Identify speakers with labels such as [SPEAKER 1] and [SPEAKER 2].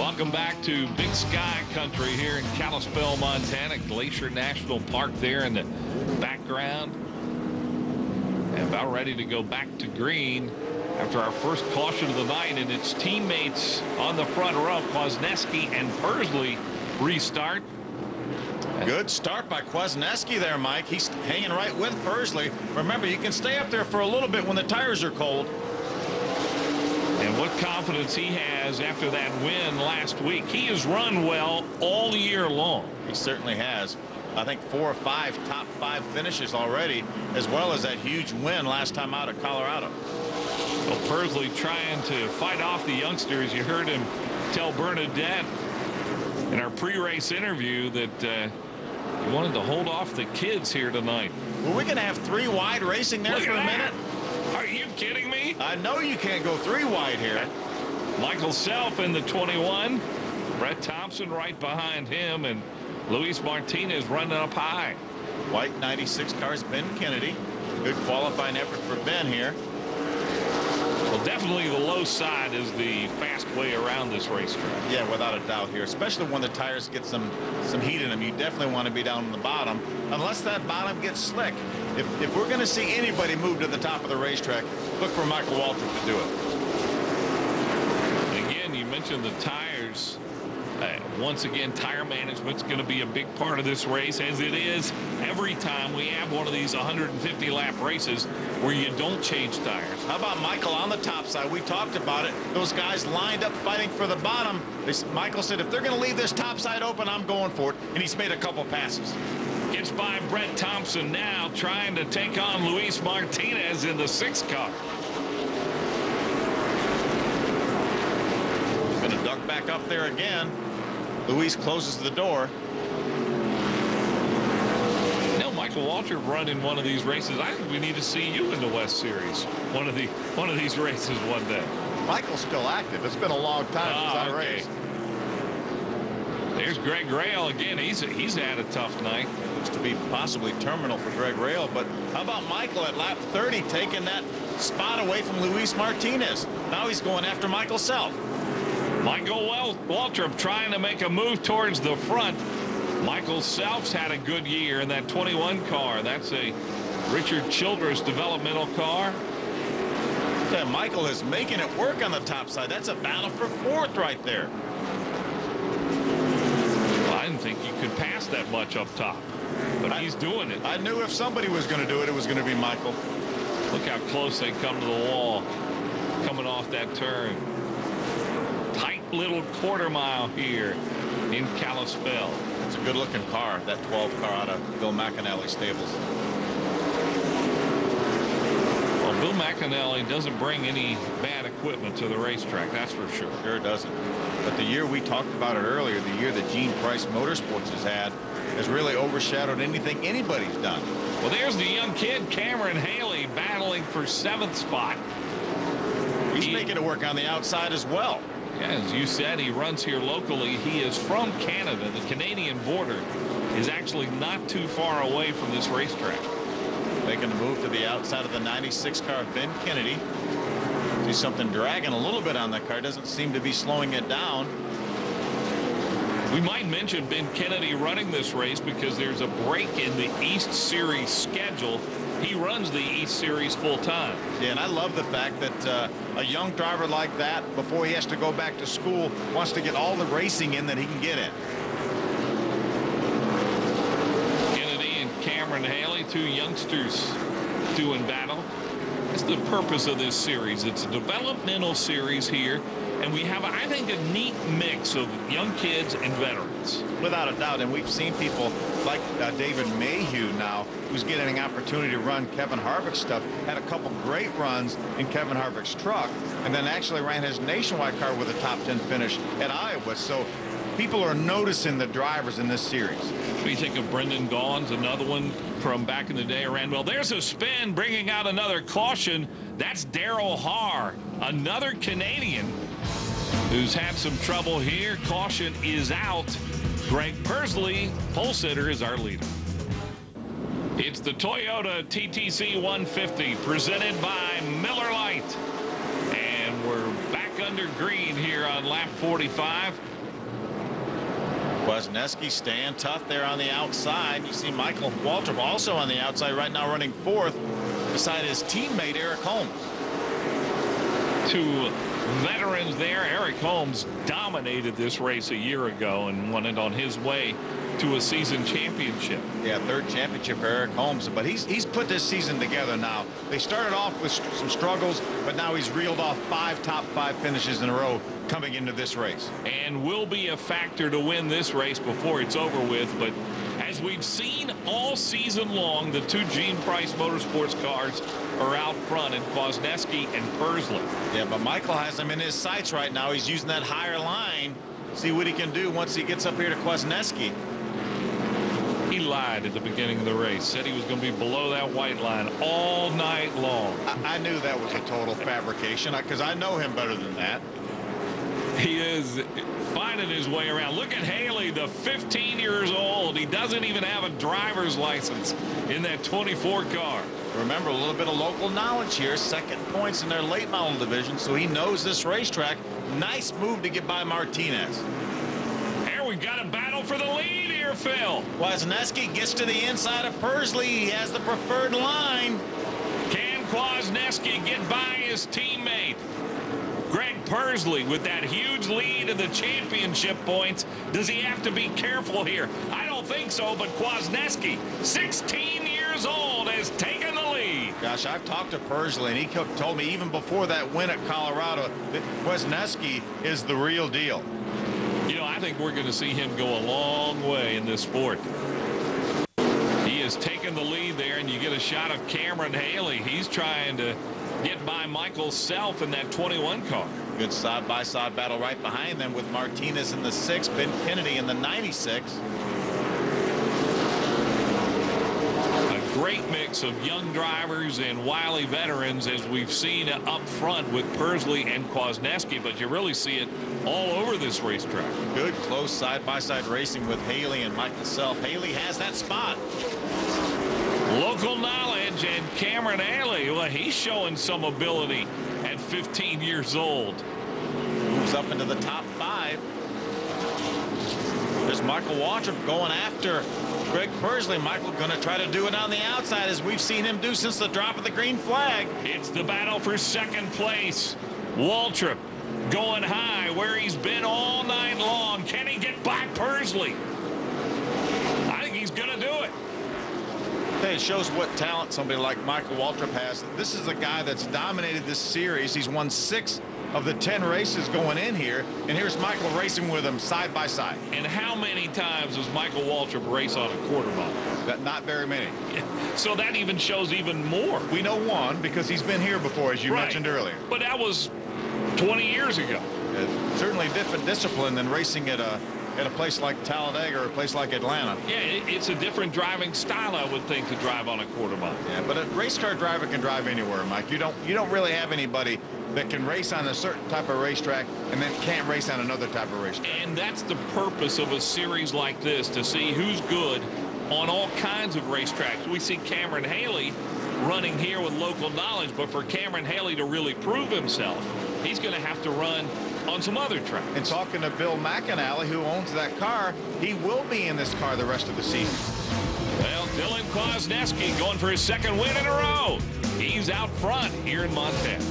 [SPEAKER 1] Welcome back to Big Sky Country here in Kalispell, Montana. Glacier National Park there in the background. And about ready to go back to green after our first caution of the night, and its teammates on the front row, Kwasniewski and Persley, restart.
[SPEAKER 2] Good start by Kwasniewski there, Mike. He's hanging right with Persley. Remember, you can stay up there for a little bit when the tires are cold.
[SPEAKER 1] And what confidence he has after that win last week. He has run well all year long.
[SPEAKER 2] He certainly has. I think 4 or 5 top 5 finishes already, as well as that huge win last time out at Colorado.
[SPEAKER 1] Well, Persley trying to fight off the youngsters. You heard him tell Bernadette in our pre-race interview that he wanted to hold off the kids here tonight.
[SPEAKER 2] Well, we're going to have 3 wide racing there for a minute.
[SPEAKER 1] Are you kidding me?
[SPEAKER 2] I know you can't go 3 wide here.
[SPEAKER 1] Michael Self in the 21. Brett Thompson right behind him, and Luis Martinez running up high.
[SPEAKER 2] White 96 cars, Ben Kennedy. Good qualifying effort for Ben here.
[SPEAKER 1] Well, definitely the low side is the fast way around this racetrack.
[SPEAKER 2] Yeah, without a doubt here, especially when the tires get some heat in them. You definitely want to be down on the bottom, unless that bottom gets slick. If we're going to see anybody move to the top of the racetrack, look for Michael Waltrip to do it.
[SPEAKER 1] Again, you mentioned the tires. Once again, tire management's going to be a big part of this race, as it is every time we have one of these 150-lap races where you don't change tires.
[SPEAKER 2] How about Michael on the top side? We talked about it. Those guys lined up fighting for the bottom. Michael said, if they're going to leave this top side open, I'm going for it. And he's made a couple passes.
[SPEAKER 1] Gets by Brett Thompson now, trying to take on Luis Martinez in the 6 car.
[SPEAKER 2] Going to duck back up there again. Luis closes the door.
[SPEAKER 1] No, Michael Waltrip run in one of these races. I think we need to see you in the West Series. One of these races one day.
[SPEAKER 2] Michael's still active. It's been a long time since I raced.
[SPEAKER 1] There's Greg Rail again. He's had a tough night.
[SPEAKER 2] Looks to be possibly terminal for Greg Rail, but how about Michael at lap 30 taking that spot away from Luis Martinez? Now he's going after Michael Self.
[SPEAKER 1] Michael Waltrip trying to make a move towards the front. Michael Self's had a good year in that 21 car. That's a Richard Childress developmental car.
[SPEAKER 2] Yeah, Michael is making it work on the top side. That's a battle for 4th right there.
[SPEAKER 1] Well, I didn't think you could pass that much up top, but he's doing it.
[SPEAKER 2] I knew if somebody was going to do it, it was going to be Michael.
[SPEAKER 1] Look how close they come to the wall coming off that turn. Tight little quarter mile here in Kalispell.
[SPEAKER 2] It's a good looking car, that 12 car out of Bill McAnally stables.
[SPEAKER 1] Well, Bill McAnally doesn't bring any bad equipment to the racetrack, that's for sure.
[SPEAKER 2] Sure doesn't. But the year we talked about it earlier, the year that Gene Price Motorsports has really overshadowed anything anybody's done.
[SPEAKER 1] Well, there's the young kid, Cameron Haley, battling for 7th spot.
[SPEAKER 2] He's making it work on the outside as well.
[SPEAKER 1] Yeah, as you said, he runs here locally. He is from Canada. The Canadian border is actually not too far away from this racetrack.
[SPEAKER 2] Making the move to the outside of the 96 car, Ben Kennedy. See something dragging a little bit on that car. Doesn't seem to be slowing it down.
[SPEAKER 1] We might mention Ben Kennedy running this race because there's a break in the East Series schedule. He runs the East Series full time.
[SPEAKER 2] Yeah, and I love the fact that a young driver like that, before he has to go back to school, wants to get all the racing in that he can get in.
[SPEAKER 1] Kennedy and Cameron Haley, 2 youngsters doing battle. That's the purpose of this series. It's a developmental series here, and we have, I think, a neat mix of young kids and veterans.
[SPEAKER 2] Without a doubt, and we've seen people like David Mayhew now, who's getting an opportunity to run Kevin Harvick's stuff, had a couple great runs in Kevin Harvick's truck, and then actually ran his nationwide car with a top 10 finish at Iowa. So people are noticing the drivers in this series.
[SPEAKER 1] What do you think of Brendan Gaughan's, another one from back in the day around? Well, there's a spin bringing out another caution. That's Darrell Haar, another Canadian who's had some trouble here. Caution is out. Greg Persley, pole sitter, is our leader. It's the Toyota-TTC 150 presented by Miller Lite. And we're back under under green here on lap 45.
[SPEAKER 2] Kwasniewski staying tough there on the outside. You see Michael Waltrip also on the outside right now, running fourth beside his teammate Eric Holmes.
[SPEAKER 1] Two veterans there. Eric Holmes dominated this race a year ago and won it on his way to a season championship.
[SPEAKER 2] Yeah, third championship for Eric Holmes, but he's put this season together now. They started off with some struggles, but now he's reeled off 5 top 5 finishes in a row coming into this race.
[SPEAKER 1] And will be a factor to win this race before it's over with. But as we've seen all season long, the 2 Gene Price Motorsports cars are out front, and Kwasniewski and Persley.
[SPEAKER 2] Yeah, but Michael has him in his sights right now. He's using that higher line. See what he can do once he gets up here to Kwasniewski.
[SPEAKER 1] He lied at the beginning of the race, said he was going to be below that white line all night long.
[SPEAKER 2] I knew that was a total fabrication because I know him better than that.
[SPEAKER 1] He is finding his way around. Look at Haley, the 15 years old. He doesn't even have a driver's license in that 24 car.
[SPEAKER 2] Remember, a little bit of local knowledge here. Second points in their late model division, so he knows this racetrack. Nice move to get by Martinez.
[SPEAKER 1] Here we've got a battle for the lead here, Phil.
[SPEAKER 2] Kwasniewski gets to the inside of Persley. He has the preferred line.
[SPEAKER 1] Can Kwasniewski get by his teammate? Greg Persley with that huge lead in the championship points. Does he have to be careful here? I don't think so, but Kwasniewski, 16 years old, has taken the lead.
[SPEAKER 2] Gosh, I've talked to Persley, and he told me even before that win at Colorado that Kwasniewski is the real deal.
[SPEAKER 1] You know, I think we're going to see him go a long way in this sport. He has taken the lead there, and you get a shot of Cameron Haley. He's trying to get by Michael Self in that 21 car.
[SPEAKER 2] Good side-by-side battle right behind them with Martinez in the 6, Ben Kennedy in the 96.
[SPEAKER 1] A great mix of young drivers and wily veterans, as we've seen up front with Persley and Kwasniewski, but you really see it all over this racetrack.
[SPEAKER 2] Good close side-by-side racing with Haley and Michael Self. Haley has that spot.
[SPEAKER 1] Local knowledge, and Cameron Haley, well, he's showing some ability at 15 years old.
[SPEAKER 2] Moves up into the top 5. There's Michael Waltrip going after Greg Persley. Michael going to try to do it on the outside, as we've seen him do since the drop of the green flag.
[SPEAKER 1] It's the battle for second place. Waltrip going high where he's been all night long. Can he get by Persley? I think he's going to do it.
[SPEAKER 2] It shows what talent somebody like Michael Waltrip has. This is a guy that's dominated this series. He's won 6 of the 10 races going in here, and here's Michael racing with him side by side.
[SPEAKER 1] And how many times does Michael Waltrip race on a quarter mile?
[SPEAKER 2] Not very many.
[SPEAKER 1] So that even shows even more.
[SPEAKER 2] We know one because he's been here before, as you mentioned earlier.
[SPEAKER 1] But that was 20 years ago.
[SPEAKER 2] Certainly a different discipline than racing at a place like Talladega or a place like Atlanta.
[SPEAKER 1] Yeah, it's a different driving style, I would think, to drive on a quarter mile.
[SPEAKER 2] Yeah, but a race car driver can drive anywhere, Mike. You don't really have anybody that can race on a certain type of racetrack and then can't race on another type of racetrack.
[SPEAKER 1] And that's the purpose of a series like this, to see who's good on all kinds of racetracks. We see Cameron Haley running here with local knowledge, but for Cameron Haley to really prove himself, he's going to have to run on some other tracks.
[SPEAKER 2] And talking to Bill McAnally, who owns that car, he will be in this car the rest of the season.
[SPEAKER 1] Well, Dylan Kwasniewski going for his second win in a row. He's out front here in Montana.